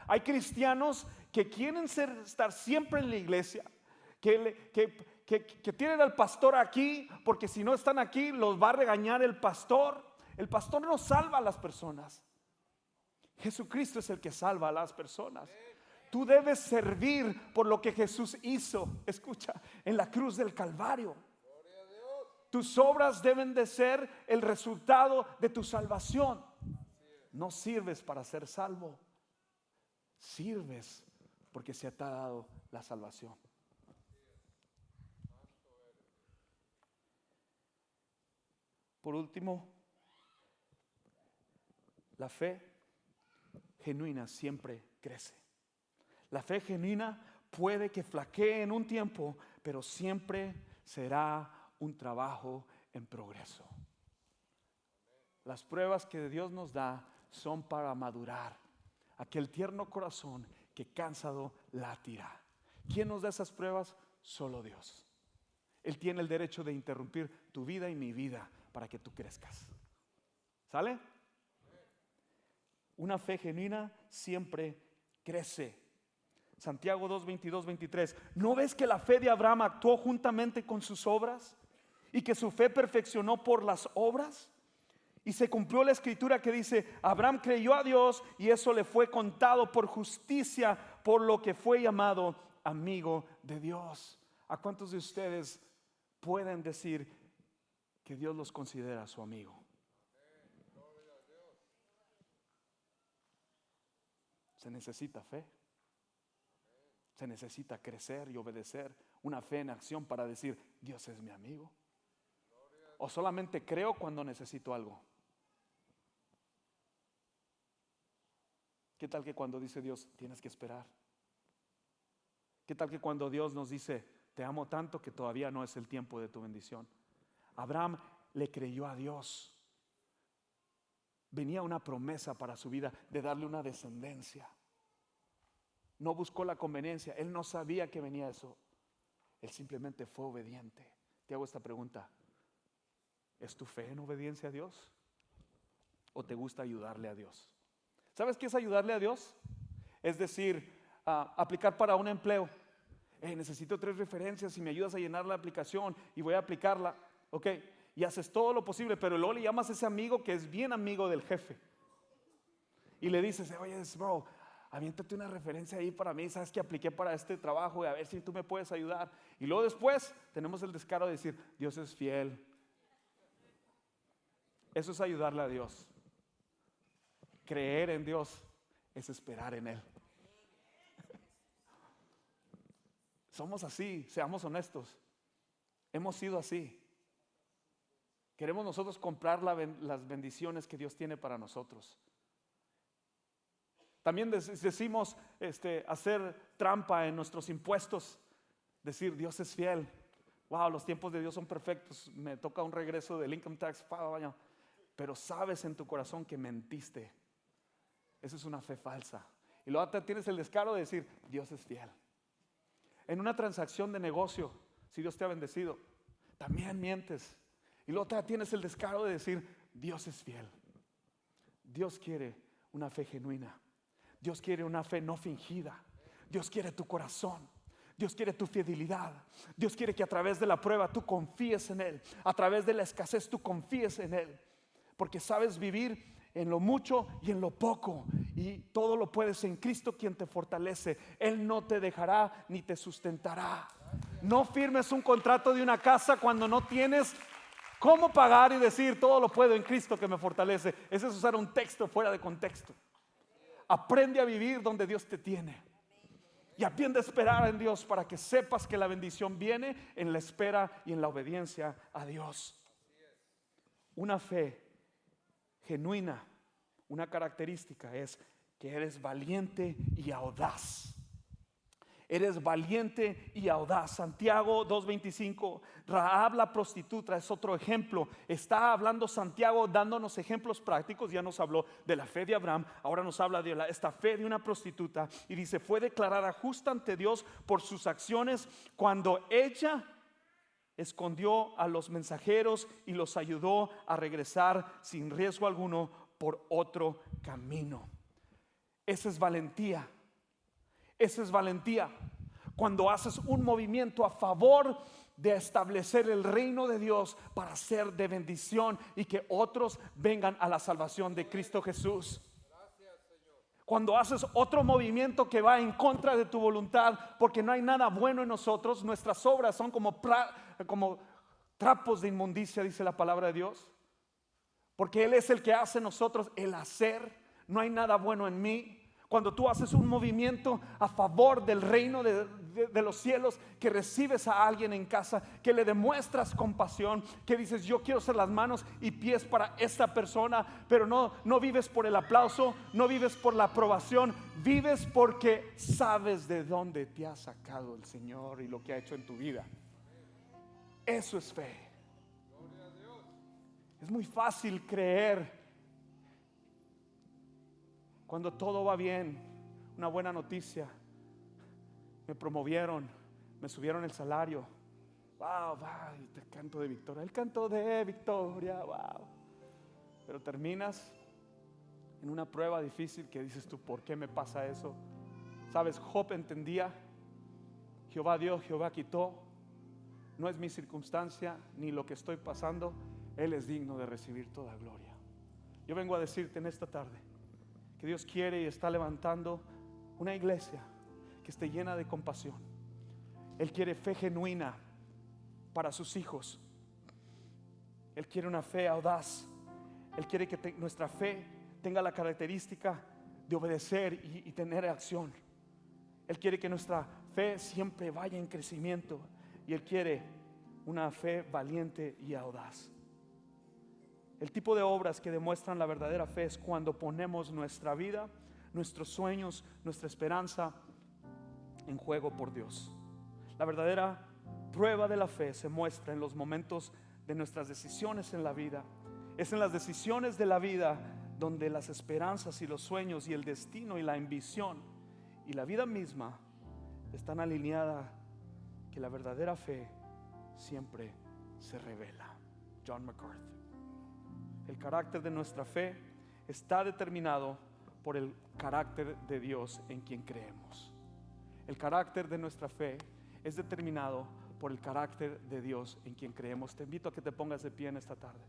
Hay cristianos que quieren estar siempre en la iglesia, que tienen al pastor aquí, porque si no están aquí los va a regañar el pastor. El pastor no salva a las personas. Jesucristo es el que salva a las personas. Tú debes servir por lo que Jesús hizo, escucha, en la cruz del Calvario. Tus obras deben de ser el resultado de tu salvación. No sirves para ser salvo, sirves porque se te ha dado la salvación. Por último, la fe genuina siempre crece. La fe genuina puede que flaquee en un tiempo, pero siempre será un trabajo en progreso. Las pruebas que Dios nos da son para madurar aquel tierno corazón que cansado latirá. ¿Quién nos da esas pruebas? Solo Dios. Él tiene el derecho de interrumpir tu vida y mi vida para que tú crezcas. ¿Sale? Una fe genuina siempre crece. Santiago 2, 22, 23. ¿No ves que la fe de Abraham actuó juntamente con sus obras? Y que su fe perfeccionó por las obras. Y se cumplió la escritura que dice: Abraham creyó a Dios y eso le fue contado por justicia, por lo que fue llamado amigo de Dios. ¿A cuántos de ustedes pueden decir que Dios los considera su amigo? Se necesita fe. Se necesita crecer y obedecer. Una fe en acción para decir: Dios es mi amigo. O solamente creo cuando necesito algo. ¿Qué tal que cuando dice Dios tienes que esperar? ¿Qué tal que cuando Dios nos dice te amo tanto que todavía no es el tiempo de tu bendición? Abraham le creyó a Dios. Venía una promesa para su vida de darle una descendencia. No buscó la conveniencia, él no sabía que venía eso. Él simplemente fue obediente. Te hago esta pregunta: ¿es tu fe en obediencia a Dios? ¿O te gusta ayudarle a Dios? ¿Sabes qué es ayudarle a Dios? Es decir, aplicar para un empleo. Necesito 3 referencias y me ayudas a llenar la aplicación y voy a aplicarla. Ok, y haces todo lo posible, pero luego le llamas a ese amigo que es bien amigo del jefe y le dices: oye, bro, aviéntate una referencia ahí para mí, sabes que apliqué para este trabajo y a ver si tú me puedes ayudar. Y luego después tenemos el descaro de decir: Dios es fiel. Eso es ayudarle a Dios. Creer en Dios es esperar en Él. Somos así, seamos honestos. Hemos sido así. Queremos nosotros comprar las bendiciones que Dios tiene para nosotros. También decimos hacer trampa en nuestros impuestos, decir Dios es fiel. Wow, los tiempos de Dios son perfectos. Me toca un regreso del income tax, pero sabes en tu corazón que mentiste. Esa es una fe falsa. Y luego tienes el descaro de decir Dios es fiel. En una transacción de negocio, si Dios te ha bendecido, también mientes. Y luego tienes el descaro de decir Dios es fiel. Dios quiere una fe genuina. Dios quiere una fe no fingida. Dios quiere tu corazón. Dios quiere tu fidelidad. Dios quiere que a través de la prueba tú confíes en Él. A través de la escasez tú confíes en Él. Porque sabes vivir en lo mucho y en lo poco. Y todo lo puedes en Cristo quien te fortalece. Él no te dejará ni te sustentará. No firmes un contrato de una casa cuando no tienes cómo pagar y decir todo lo puedo en Cristo que me fortalece. Ese es usar un texto fuera de contexto. Aprende a vivir donde Dios te tiene. Y aprende a esperar en Dios para que sepas que la bendición viene en la espera y en la obediencia a Dios. Una fe genuina, una característica es que eres valiente y audaz. Eres valiente y audaz. Santiago 2:25, Rahab la prostituta es otro ejemplo. Está hablando Santiago dándonos ejemplos prácticos. Ya nos habló de la fe de Abraham, ahora nos habla de esta fe de una prostituta. Y dice, fue declarada justa ante Dios por sus acciones cuando ella escondió a los mensajeros y los ayudó a regresar sin riesgo alguno por otro camino. Esa es valentía. Esa es valentía. Cuando haces un movimiento a favor de establecer el reino de Dios para ser de bendición y que otros vengan a la salvación de Cristo Jesús. Cuando haces otro movimiento que va en contra de tu voluntad, porque no hay nada bueno en nosotros, nuestras obras son como trapos de inmundicia, dice la palabra de Dios. Porque Él es el que hace en nosotros el hacer. No hay nada bueno en mí. Cuando tú haces un movimiento a favor del reino de los cielos, que recibes a alguien en casa, que le demuestras compasión, que dices yo quiero ser las manos y pies para esta persona, pero no vives por el aplauso, no vives por la aprobación, vives porque sabes de dónde te ha sacado el Señor y lo que ha hecho en tu vida. Eso es fe. Es muy fácil creer cuando todo va bien, una buena noticia, me promovieron, me subieron el salario, wow, el canto de victoria, el canto de victoria, wow. Pero terminas en una prueba difícil que dices tú, ¿por qué me pasa eso? Sabes, Job entendía, Jehová dio, Jehová quitó, no es mi circunstancia ni lo que estoy pasando, Él es digno de recibir toda gloria. Yo vengo a decirte en esta tarde que Dios quiere y está levantando una iglesia que esté llena de compasión. Él quiere fe genuina para sus hijos. Él quiere una fe audaz. Él quiere que nuestra fe tenga la característica de obedecer y tener acción. Él quiere que nuestra fe siempre vaya en crecimiento. Y Él quiere una fe valiente y audaz. El tipo de obras que demuestran la verdadera fe es cuando ponemos nuestra vida, nuestros sueños, nuestra esperanza en juego por Dios. La verdadera prueba de la fe se muestra en los momentos de nuestras decisiones en la vida. Es en las decisiones de la vida donde las esperanzas y los sueños y el destino y la ambición y la vida misma están alineadas, que la verdadera fe siempre se revela. John MacArthur. El carácter de nuestra fe está determinado por el carácter de Dios en quien creemos. El carácter de nuestra fe es determinado por el carácter de Dios en quien creemos. Te invito a que te pongas de pie en esta tarde.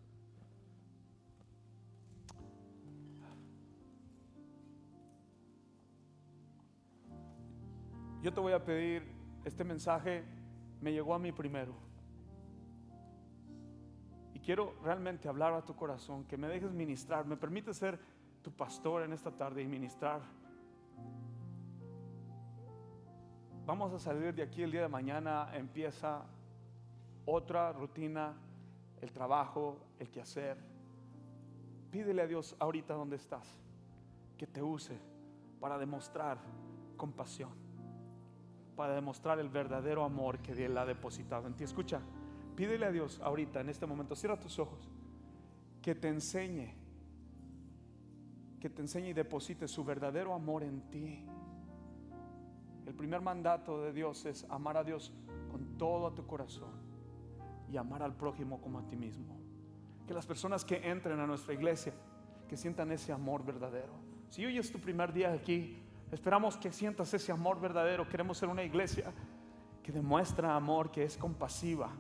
Yo te voy a pedir, este mensaje me llegó a mí primero. Quiero realmente hablar a tu corazón, que me dejes ministrar, me permite ser tu pastor en esta tarde y ministrar. Vamos a salir de aquí el día de mañana, empieza otra rutina, el trabajo, el quehacer. Pídele a Dios ahorita donde estás, que te use para demostrar compasión, para demostrar el verdadero amor que Él ha depositado en ti. Escucha, pídele a Dios ahorita, en este momento, cierra tus ojos, que te enseñe y deposite su verdadero amor en ti. El primer mandato de Dios es amar a Dios con todo tu corazón y amar al prójimo como a ti mismo. Que las personas que entren a nuestra iglesia, que sientan ese amor verdadero. Si hoy es tu primer día aquí, esperamos que sientas ese amor verdadero. Queremos ser una iglesia que demuestra amor, que es compasiva.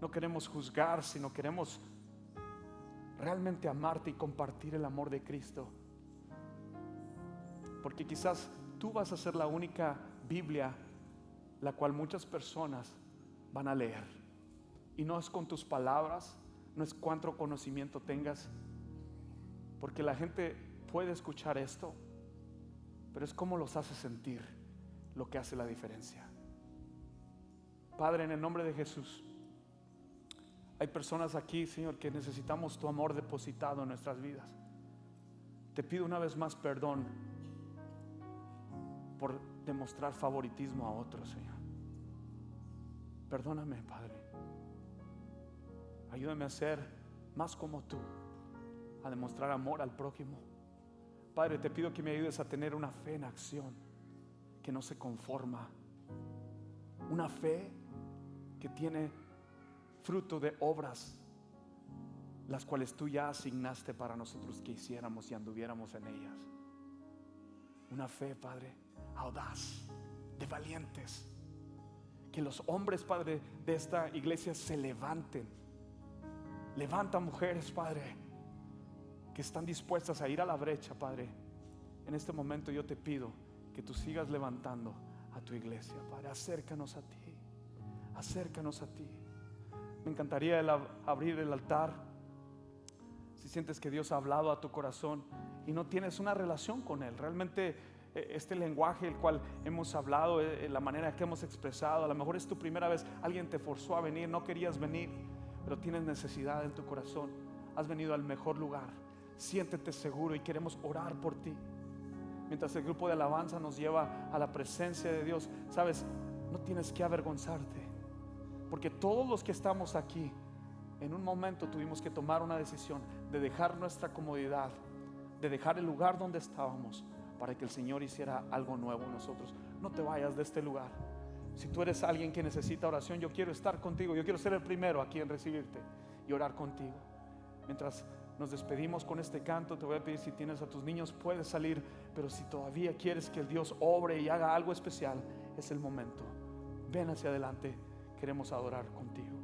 No queremos juzgar, sino queremos realmente amarte y compartir el amor de Cristo. Porque quizás tú vas a ser la única Biblia la cual muchas personas van a leer. Y no es con tus palabras, no es cuánto conocimiento tengas, porque la gente puede escuchar esto, pero es cómo los hace sentir lo que hace la diferencia. Padre, en el nombre de Jesús, hay personas aquí, Señor, que necesitamos tu amor depositado en nuestras vidas. Te pido una vez más perdón por demostrar favoritismo a otros, Señor. Perdóname, Padre. Ayúdame a ser más como tú, a demostrar amor al prójimo. Padre, te pido que me ayudes a tener una fe en acción, que no se conforma. Una fe que tiene fruto de obras, las cuales tú ya asignaste para nosotros que hiciéramos y anduviéramos en ellas. Una fe, Padre, audaz, de valientes. Que los hombres, Padre, de esta iglesia se levanten. Levanta mujeres, Padre, que están dispuestas a ir a la brecha, Padre. En este momento yo te pido que tú sigas levantando a tu iglesia, Padre. Acércanos a ti, acércanos a ti. Me encantaría abrir el altar. Si sientes que Dios ha hablado a tu corazón y no tienes una relación con Él, realmente este lenguaje el cual hemos hablado, la manera que hemos expresado, a lo mejor es tu primera vez, alguien te forzó a venir, no querías venir, pero tienes necesidad en tu corazón. Has venido al mejor lugar. Siéntete seguro y queremos orar por ti. Mientras el grupo de alabanza nos lleva a la presencia de Dios, sabes, no tienes que avergonzarte, porque todos los que estamos aquí en un momento tuvimos que tomar una decisión de dejar nuestra comodidad, de dejar el lugar donde estábamos para que el Señor hiciera algo nuevo en nosotros. No te vayas de este lugar. Si tú eres alguien que necesita oración, yo quiero estar contigo. Yo quiero ser el primero aquí en recibirte y orar contigo. Mientras nos despedimos con este canto, te voy a pedir, si tienes a tus niños puedes salir, pero si todavía quieres que el Dios obre y haga algo especial, es el momento. Ven hacia adelante, queremos adorar contigo.